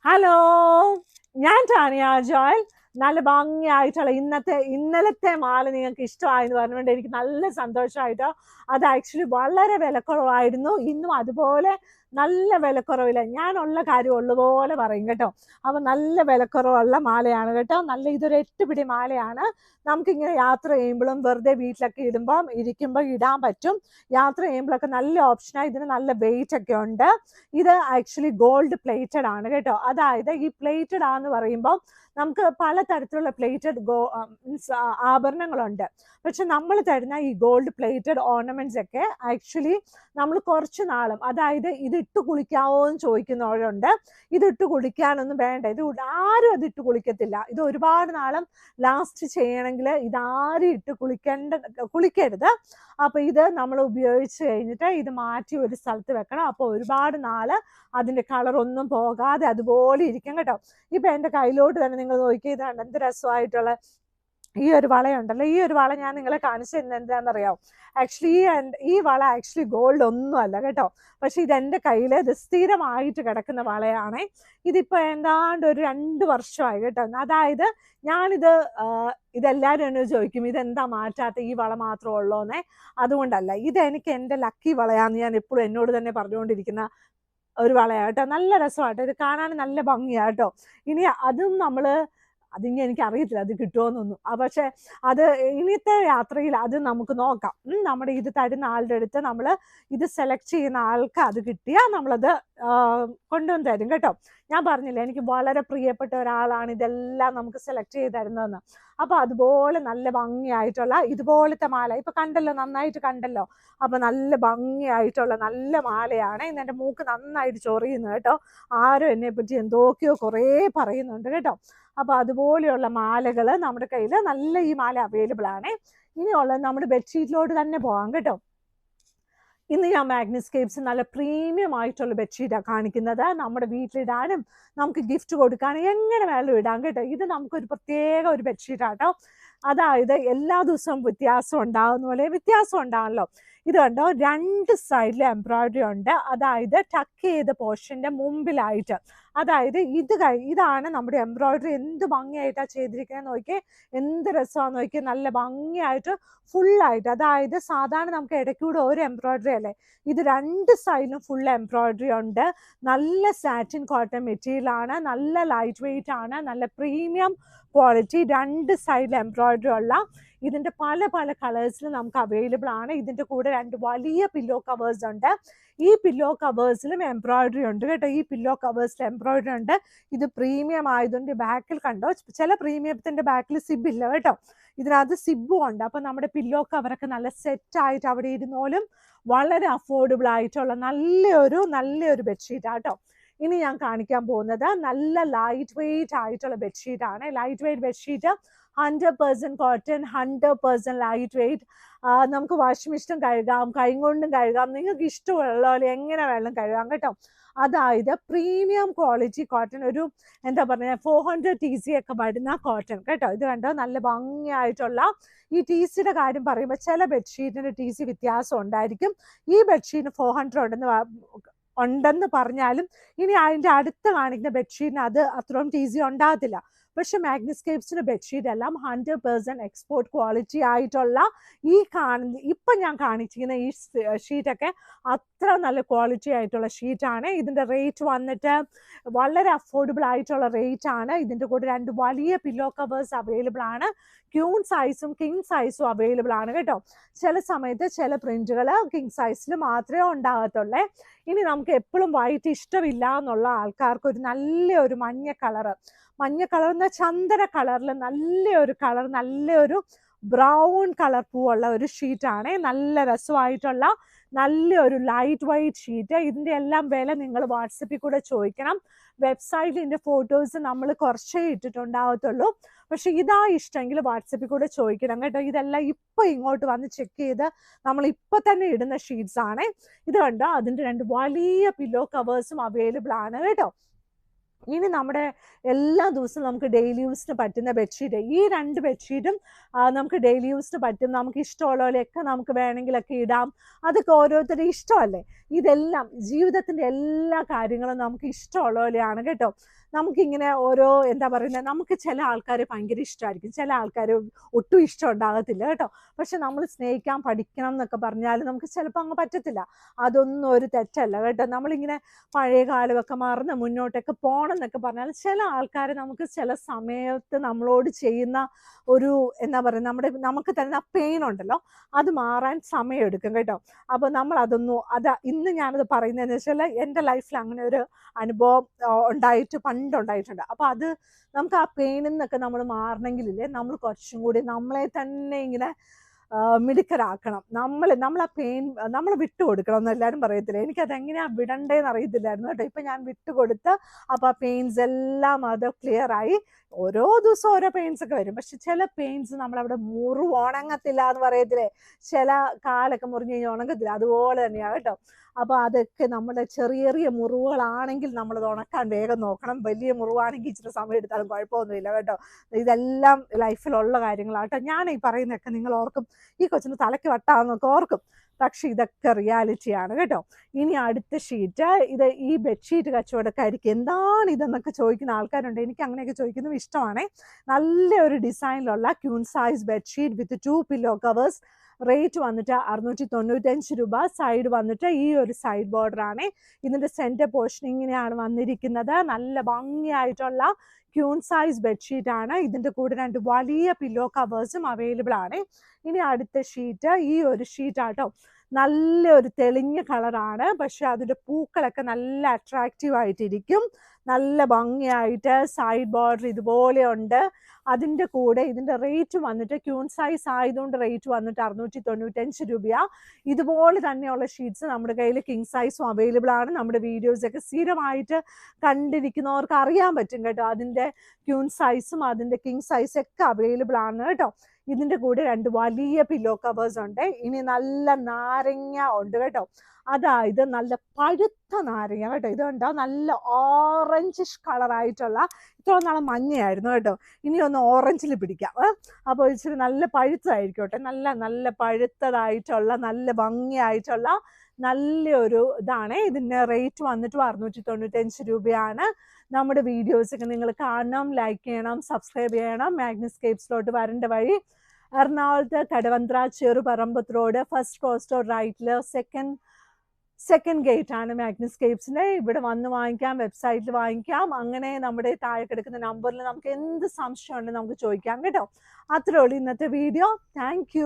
Hello, ഞാൻ Tanya Joel. നല്ല ഭംഗിയായിട്ടുള്ള ഇന്നലത്തെ മാല നിങ്ങൾക്ക് ഇഷ്ടമായെന്ന് പറഞ്ഞുകൊണ്ട് എനിക്ക് നല്ല സന്തോഷമായിട്ടോ. അത് ആക്ച്വലി വളരെ വിലക്കുറവായിരുന്നു. ഇന്നും അതുപോലെ നല്ല വിലക്കുറവില്ല. ഞാനുള്ള കാര്യം ഉള്ളതുപോലെ പറയും കേട്ടോ. അപ്പം നല്ല വിലക്കുറവുള്ള മാലയാണ് കേട്ടോ. ഇതൊരു 8 പിടി മാലയാണ്. നമുക്കിങ്ങനെ യാത്ര ചെയ്യുമ്പോഴും വെറുതെ വീട്ടിലൊക്കെ ഇരിക്കുമ്പോൾ ഇടാൻ പറ്റും. യാത്ര ചെയ്യുമ്പോഴൊക്കെ നല്ല ഓപ്ഷനാണ്. ഇതിന് നല്ല വെയിറ്റ് ഒക്കെ ഉണ്ട്. ഇത് ആക്ച്വലി ഗോൾഡ് പ്ലേറ്റഡ് ആണ് കേട്ടോ. അതായത് ഈ പ്ലേറ്റഡ് ആന്ന് പറയുമ്പോൾ നമുക്ക് പലതരത്തിലുള്ള പ്ലേറ്റഡ് മീൻസ് ആഭരണങ്ങളുണ്ട്. പക്ഷെ നമ്മൾ തരുന്ന ഈ ഗോൾഡ് പ്ലേറ്റഡ് ഓർണമെന്റ്സ് ഒക്കെ ആക്ച്വലി നമ്മൾ കുറച്ച് നാളും, അതായത് ഇതിട്ട് കുളിക്കാവോ എന്ന് ചോദിക്കുന്നവരുണ്ട്. ഇതിട്ട് കുളിക്കാനൊന്നും വേണ്ട, ആരും അതിട്ട് കുളിക്കത്തില്ല. ഇത് ഒരുപാട് നാളും ലാസ്റ്റ് ചെയ്യണമെങ്കിൽ ഇതാരും ഇട്ട് കുളിക്കരുത്. അപ്പൊ ഇത് നമ്മൾ ഉപയോഗിച്ച് കഴിഞ്ഞിട്ട് ഇത് മാറ്റി ഒരു സ്ഥലത്ത് വെക്കണം. അപ്പൊ ഒരുപാട് നാള് അതിന്റെ കളർ ഒന്നും പോകാതെ അതുപോലെ ഇരിക്കും കേട്ടോ. ഇപ്പൊ എന്റെ കയ്യിലോട്ട് തന്നെ നിങ്ങൾ നോക്കിയതാണ് എന്ത് രസമായിട്ടുള്ള ഈ ഒരു വളയുണ്ടല്ലോ. ഈ ഒരു വള ഞാൻ നിങ്ങളെ കാണിച്ചു തരുന്നത് എന്താണെന്നറിയാം. ആക്ച്വലി ഈ വള ആക്ച്വലി ഗോൾഡ് ഒന്നും അല്ല കേട്ടോ. പക്ഷെ ഇതെന്റെ കയ്യിൽ ഇത് സ്ഥിരമായിട്ട് കിടക്കുന്ന വളയാണ്. ഇതിപ്പോ എന്താണ്ട് ഒരു 2 വർഷമായി കേട്ടോ. അതായത് ഇതെല്ലാവരും എന്നോട് ചോദിക്കും, ഇതെന്താ മാറ്റാത്ത, ഈ വള മാത്രമേ ഉള്ളൂന്നേ. അതുകൊണ്ടല്ല, ഇതെനിക്ക് എൻ്റെ ലക്കി വളയാന്ന് ഞാൻ എപ്പോഴും എന്നോട് തന്നെ പറഞ്ഞുകൊണ്ടിരിക്കുന്ന ഒരു വളയാട്ടോ. നല്ല രസമാട്ടോ. ഇത് കാണാൻ നല്ല ഭംഗിയാട്ടോ. ഇനി അതും അതിനി എനിക്ക് അറിയത്തില്ല അത് കിട്ടുമോന്നൊന്നും. പക്ഷെ അത് ഇനിയത്തെ യാത്രയിൽ അത് നമുക്ക് നോക്കാം. നമ്മുടെ ഇത് തരുന്ന ആളുടെ അടുത്ത് നമ്മൾ ഇത് സെലക്ട് ചെയ്യുന്ന ആൾക്ക് അത് കിട്ടിയാൽ നമ്മളത് കൊണ്ടുവന്ന് തരും കേട്ടോ. ഞാൻ പറഞ്ഞില്ല, എനിക്ക് വളരെ പ്രിയപ്പെട്ട ഒരാളാണ് ഇതെല്ലാം നമുക്ക് സെലക്ട് ചെയ്ത് തരുന്നതെന്ന്. അപ്പൊ അതുപോലെ നല്ല ഭംഗിയായിട്ടുള്ള ഇതുപോലത്തെ മാല ഇപ്പൊ കണ്ടല്ലോ, നന്നായിട്ട് കണ്ടല്ലോ. അപ്പൊ നല്ല ഭംഗിയായിട്ടുള്ള നല്ല മാലയാണ്. ഇന്ന് എൻ്റെ മൂക്ക് നന്നായിട്ട് ചൊറിയുന്നു കേട്ടോ. ആരും എന്നെ പറ്റി എന്തൊക്കെയോ കുറേ പറയുന്നുണ്ട് കേട്ടോ. അപ്പൊ അതുപോലെയുള്ള മാലകൾ നമ്മുടെ കയ്യിൽ നല്ല ഈ മാല അവൈലബിൾ ആണ്. ഇനിയുള്ളത് നമ്മുടെ ബെഡ്ഷീറ്റിലോട്ട് തന്നെ പോകാം കേട്ടോ. ഇന്ന് ഞാൻ മാഗ്നസ്കേപ്സ് നല്ല പ്രീമിയം ആയിട്ടുള്ള ബെഡ്ഷീറ്റാണ് കാണിക്കുന്നത്. നമ്മുടെ വീട്ടിലിടാനും നമുക്ക് ഗിഫ്റ്റ് കൊടുക്കാനും എങ്ങനെ വേണം ഇടാം കേട്ടോ. ഇത് നമുക്കൊരു പ്രത്യേക ഒരു ബെഡ്ഷീറ്റാട്ടോ. അതായത് എല്ലാ ദിവസവും വ്യത്യാസം ഉണ്ടാകുന്ന പോലെ വ്യത്യാസം ഉണ്ടാകണല്ലോ. ഇത് കണ്ടോ, 2 സൈഡിൽ എംബ്രോയിഡറി ഉണ്ട്. അതായത് ടക്ക് ചെയ്ത പോർഷന്റെ മുമ്പിലായിട്ട്. അതായത് ഇതാണ് നമ്മുടെ എംബ്രോയിഡറി. എന്ത് ഭംഗിയായിട്ടാണ് ചെയ്തിരിക്കുന്നത് നോക്കിയേ, എന്ത് രസമാണെന്ന് നോക്കിയേ. നല്ല ഭംഗിയായിട്ട് ഫുള്ളായിട്ട്, അതായത് സാധാരണ നമുക്ക് ഇടയ്ക്കൂടെ ഒരു എംബ്രോയിഡറി അല്ലേ, ഇത് 2 സൈഡിലും ഫുൾ എംബ്രോയിഡറി ഉണ്ട്. നല്ല സാറ്റിൻ കോട്ടൺ മെറ്റീരിയൽ ആണ്. നല്ല ലൈറ്റ് വെയിറ്റ് ആണ്. നല്ല പ്രീമിയം ക്വാളിറ്റി. 2 സൈഡിൽ എംബ്രോയിഡറി ഉള്ള ഇതിന്റെ പല പല കളേഴ്സിൽ നമുക്ക് അവൈലബിൾ ആണ്. ഇതിന്റെ കൂടെ 2 വലിയ പില്ലോ കവേഴ്സ് ഉണ്ട്. ഈ പില്ലോ കവേഴ്സിലും എംബ്രോയിഡറി ഉണ്ട് കേട്ടോ. ഈ പില്ലോ കവേഴ്സിൽ എംബ്രോയിഡറി ഉണ്ട്. ഇത് പ്രീമിയം ആയതുകൊണ്ട് ബാക്കിൽ കണ്ടോ, ചില പ്രീമിയത്തിന്റെ ബാക്കിൽ സിബ് ഇല്ല കേട്ടോ. ഇതിനകത്ത് സിബും ഉണ്ട്. അപ്പൊ നമ്മുടെ പില്ലോ കവറൊക്കെ നല്ല സെറ്റ് ആയിട്ട് അവിടെ ഇരുന്നോലും വളരെ അഫോർഡബിൾ ആയിട്ടുള്ള നല്ലൊരു ബെഡ്ഷീറ്റ് ആട്ടോ. ഇനി ഞാൻ കാണിക്കാൻ പോകുന്നത് നല്ല ലൈറ്റ് വെയിറ്റ് ആയിട്ടുള്ള ബെഡ്ഷീറ്റ് ആണ്. Light weight bedsheet 100% cotton, 100% light weight. നമുക്ക് വാഷിംഗ് മെഷീനും കഴുകാം, കൈ കൊണ്ടും കഴുകാം. നിങ്ങൾക്ക് ഇഷ്ടമുള്ള പോലെ എങ്ങനെ വേണം കഴുകാം കേട്ടോ. അതായത് പ്രീമിയം ക്വാളിറ്റി കോട്ടൺ, ഒരു എന്താ പറയുക 400 TC ഒക്കെ വരുന്ന കോട്ടൺ കേട്ടോ. ഇത് കണ്ടോ, നല്ല ഭംഗിയായിട്ടുള്ള. ഈ TCയുടെ കാര്യം പറയുമ്പോൾ ചില ബെഡ്ഷീറ്റിന് TC വ്യത്യാസം ഉണ്ടായിരിക്കും. ഈ ബെഡ്ഷീറ്റിന് 400 ഉണ്ടെന്ന് പറഞ്ഞാലും ഇനി അതിൻ്റെ അടുത്ത് കാണിക്കുന്ന ബെഡ്ഷീറ്റിന് അത് അത്രയും TC ഉണ്ടാകത്തില്ല. പക്ഷെ മാഗ്നസ്കേപ്സിന്റെ ബെഡ്ഷീറ്റ് എല്ലാം 100% എക്സ്പോർട്ട് ക്വാളിറ്റി ആയിട്ടുള്ള ഇപ്പം ഞാൻ കാണിച്ചിരിക്കുന്ന ഈ ഷീറ്റൊക്കെ അത്ര നല്ല ക്വാളിറ്റി ആയിട്ടുള്ള ഷീറ്റാണ്. ഇതിന്റെ റേറ്റ് വന്നിട്ട് വളരെ അഫോർഡബിൾ ആയിട്ടുള്ള റേറ്റ് ആണ്. ഇതിന്റെ കൂടെ 2 വലിയ പില്ലോ കവേഴ്സ് അവൈലബിൾ ആണ്. ക്യൂൺ സൈസും കിങ് സൈസും അവൈലബിൾ ആണ് കേട്ടോ. ചില സമയത്ത് ചില പ്രിന്റുകൾ കിങ് സൈസിൽ മാത്രമേ ഉണ്ടാകത്തുള്ളേ. ഇനി നമുക്ക് എപ്പോഴും വൈറ്റ് ഇഷ്ടമില്ല എന്നുള്ള ആൾക്കാർക്ക് ഒരു നല്ലൊരു മഞ്ഞ കളർ എന്ന ചന്ദന കളറിൽ നല്ലൊരു ബ്രൗൺ കളർ പൂവുള്ള ഒരു ഷീറ്റാണ്. നല്ല രസമായിട്ടുള്ള നല്ലൊരു ലൈറ്റ് വെയിറ്റ് ഷീറ്റ്. ഇതിന്റെ എല്ലാം വില നിങ്ങൾ വാട്സപ്പിൽ കൂടെ ചോദിക്കണം. വെബ്സൈറ്റിൽ ഇതിന്റെ ഫോട്ടോസ് നമ്മൾ കുറച്ചേ ഇട്ടിട്ടുണ്ടാകത്തുള്ളൂ. പക്ഷെ ഇതാ ഇഷ്ടമെങ്കിൽ വാട്സപ്പിൽ കൂടെ ചോദിക്കണം കേട്ടോ. ഇതെല്ലാം ഇപ്പൊ ഇങ്ങോട്ട് വന്ന് ചെക്ക് ചെയ്ത് നമ്മൾ ഇപ്പൊ തന്നെ ഇടുന്ന ഷീറ്റ്സ് ആണ്. ഇത് കണ്ടോ, അതിന്റെ 2 വലിയ പില്ലോ കവേഴ്സും അവൈലബിൾ ആണ് കേട്ടോ. ഇനി നമ്മുടെ എല്ലാ ദിവസവും നമുക്ക് ഡെയിലി യൂസിന് പറ്റുന്ന ബെഡ്ഷീറ്റ്, ഈ 2 ബെഡ്ഷീറ്റും നമുക്ക് ഡെയിലി യൂസിന് പറ്റും. നമുക്ക് ഇഷ്ടമുള്ള പോലെയൊക്കെ നമുക്ക് വേണമെങ്കിലൊക്കെ ഇടാം. അതൊക്കെ ഓരോരുത്തരുടെ ഇഷ്ടമല്ലേ. ഇതെല്ലാം ജീവിതത്തിന്റെ എല്ലാ കാര്യങ്ങളും നമുക്ക് ഇഷ്ടമുള്ള പോലെയാണ് കേട്ടോ. നമുക്കിങ്ങനെ ഓരോ എന്താ പറയുന്നത്, നമുക്ക് ചില ആൾക്കാരെ ഭയങ്കര ഇഷ്ടമായിരിക്കും, ചില ആൾക്കാർ ഒട്ടും ഇഷ്ടം ഉണ്ടാകത്തില്ല കേട്ടോ. പക്ഷെ നമ്മൾ സ്നേഹിക്കാൻ പഠിക്കണം എന്നൊക്കെ പറഞ്ഞാൽ നമുക്ക് ചിലപ്പോൾ അങ്ങ് പറ്റത്തില്ല. അതൊന്നും ഒരു തെറ്റല്ല കേട്ടോ. നമ്മളിങ്ങനെ പഴയ കാലമൊക്കെ മറന്ന് മുന്നോട്ടൊക്കെ പോകണം എന്നൊക്കെ പറഞ്ഞാൽ ചില ആൾക്കാർ നമുക്ക് ചില സമയത്ത് നമ്മളോട് ചെയ്യുന്ന ഒരു എന്താ പറയുക, നമുക്ക് തരുന്ന പെയിൻ ഉണ്ടല്ലോ, അത് മാറാൻ സമയമെടുക്കും കേട്ടോ. അപ്പോൾ നമ്മൾ ഇന്ന് ഞാനത് പറയുന്നതെന്ന് വെച്ചാൽ എൻ്റെ ലൈഫിൽ അങ്ങനെ ഒരു അനുഭവം പണ്ടുണ്ടായിട്ടുണ്ട്. അപ്പോൾ അത് നമുക്ക് ആ പെയിനിൽ നിന്നൊക്കെ നമ്മൾ മാറണമെങ്കിലില്ലേ, നമ്മൾ കുറച്ചും കൂടി നമ്മളെ തന്നെ ഇങ്ങനെ മിടുക്കരാക്കണം. നമ്മൾ ആ പെയിൻ നമ്മൾ വിട്ടുകൊടുക്കണം എന്ന് എല്ലാവരും പറയത്തില്ല. എനിക്കതെങ്ങനെയാണ് വിടണ്ടേന്ന് അറിയത്തില്ലായിരുന്നു കേട്ടോ. ഇപ്പം ഞാൻ വിട്ടുകൊടുത്ത് അപ്പോൾ ആ പെയിൻസ് എല്ലാം അത് ക്ലിയറായി. ഓരോ ദിവസവും ഓരോ പെയിൻസ് ഒക്കെ വരും. പക്ഷെ ചില പെയിൻസ് നമ്മളവിടെ മുറിവ് ഉണങ്ങത്തില്ല എന്ന് പറയത്തില്ലേ, ചില കാലൊക്കെ മുറിഞ്ഞ് കഴിഞ്ഞാൽ ഉണങ്ങത്തില്ല, അതുപോലെ തന്നെയാണ് കേട്ടോ. അപ്പോൾ അതൊക്കെ നമ്മുടെ ചെറിയ ചെറിയ മുറിവുകളാണെങ്കിൽ നമ്മളത് ഉണക്കാൻ വേഗം നോക്കണം. വലിയ മുറിവാണെങ്കിൽ ഇച്ചിരി സമയം എടുത്താലും കുഴപ്പമൊന്നുമില്ല കേട്ടോ. ഇതെല്ലാം ലൈഫിലുള്ള കാര്യങ്ങളാണ് കേട്ടോ. ഞാൻ ഈ പറയുന്നതൊക്കെ നിങ്ങൾ ഓർക്കും, ഈ കൊച്ചിന് തലയ്ക്ക് വട്ടാന്നൊക്കെ ഓർക്കും, പക്ഷെ ഇതൊക്കെ റിയാലിറ്റിയാണ് കേട്ടോ. ഇനി അടുത്ത ഷീറ്റ്, ഈ ബെഡ്ഷീറ്റ് കച്ചവടക്കാർക്ക് എന്താണ് ഇതെന്നൊക്കെ ചോദിക്കുന്ന ആൾക്കാരുണ്ട്. എനിക്ക് അങ്ങനെയൊക്കെ ചോദിക്കുന്നത് ഇഷ്ടമാണ്. നല്ല ഒരു ഡിസൈനിലുള്ള queen size bedsheet with 2 pillow covers. Rate വന്നിട്ട് 695 രൂപ. സൈഡ് വന്നിട്ട് ഈ ഒരു സൈഡ് ബോർഡർ ആണ്. ഇതിൻ്റെ സെൻറ്റർ പോർഷൻ ഇങ്ങനെയാണ് വന്നിരിക്കുന്നത്. നല്ല ഭംഗിയായിട്ടുള്ള ക്യൂൺ സൈസ് ബെഡ്ഷീറ്റ് ആണ്. ഇതിൻ്റെ കൂടെ 2 വലിയ പില്ലോ കവേഴ്സും അവൈലബിൾ ആണ്. ഇനി അടുത്ത ഷീറ്റ് ഈ ഒരു ഷീറ്റാട്ടോ. നല്ലൊരു തെളിഞ്ഞ കളറാണ്, പക്ഷെ അതിൻ്റെ പൂക്കളൊക്കെ നല്ല അട്രാക്റ്റീവ് ആയിട്ടിരിക്കും. നല്ല ഭംഗിയായിട്ട് സൈഡ് ബോർഡർ ഇതുപോലെ ഉണ്ട്. അതിൻ്റെ കൂടെ ഇതിൻ്റെ റേറ്റ് വന്നിട്ട് ക്യൂൺ സൈസ് ആയതുകൊണ്ട് റേറ്റ് വന്നിട്ട് 695 രൂപയാണ്. ഇതുപോലെ തന്നെയുള്ള ഷീറ്റ്സ് നമ്മുടെ കയ്യിൽ കിങ് സൈസും അവൈലബിൾ ആണ്. നമ്മുടെ വീഡിയോസൊക്കെ സ്ഥിരമായിട്ട് കണ്ടിരിക്കുന്നവർക്ക് അറിയാൻ പറ്റും കേട്ടോ. അതിൻ്റെ ക്യൂൺ സൈസും അതിൻ്റെ കിങ് സൈസൊക്കെ അവൈലബിൾ ആണ് കേട്ടോ. ഇതിൻ്റെ കൂടെ 2 വലിയ പില്ലോ കവേഴ്സ് ഉണ്ട്. ഇനി നല്ല നാരങ്ങ ഉണ്ട് കേട്ടോ. അതായത് നല്ല പഴുത്ത നാരങ്ങ കേട്ടോ. ഇതുണ്ടോ, നല്ല ഓറഞ്ചിഷ് കളറായിട്ടുള്ള, ഇത്ര നാളെ മഞ്ഞയായിരുന്നു കേട്ടോ, ഇനി ഒന്ന് ഓറഞ്ചിൽ പിടിക്കാം. അപ്പോൾ ഇച്ചിരി നല്ല പഴുത്തതായിരിക്കും കേട്ടോ. നല്ല പഴുത്തതായിട്ടുള്ള നല്ല ഭംഗിയായിട്ടുള്ള നല്ലൊരു ഇതാണ്. ഇതിൻ്റെ റേറ്റ് വന്നിട്ട് 695 രൂപയാണ്. നമ്മുടെ വീഡിയോസൊക്കെ നിങ്ങൾ കാണണം, ലൈക്ക് ചെയ്യണം, സബ്സ്ക്രൈബ് ചെയ്യണം. മാഗ്നസ്കേപ്സിലോട്ട് വരേണ്ട വഴി എറണാകുളത്ത് Kadavanthra Cheruparambath road, first cross റൈറ്റിൽ സെക്കൻഡ് ഗേറ്റ് ആണ് മാഗ്നസ്കേപ്സിൻ്റെ. ഇവിടെ വന്ന് വാങ്ങിക്കാം, വെബ്സൈറ്റിൽ വാങ്ങിക്കാം. അങ്ങനെ നമ്മുടെ താഴെ കിടക്കുന്ന നമ്പറിൽ നമുക്ക് എന്ത് സംശയം ഉണ്ടെന്ന് നമുക്ക് ചോദിക്കാം കേട്ടോ. അത്രേ ഉള്ളൂ ഇന്നത്തെ വീഡിയോ. താങ്ക്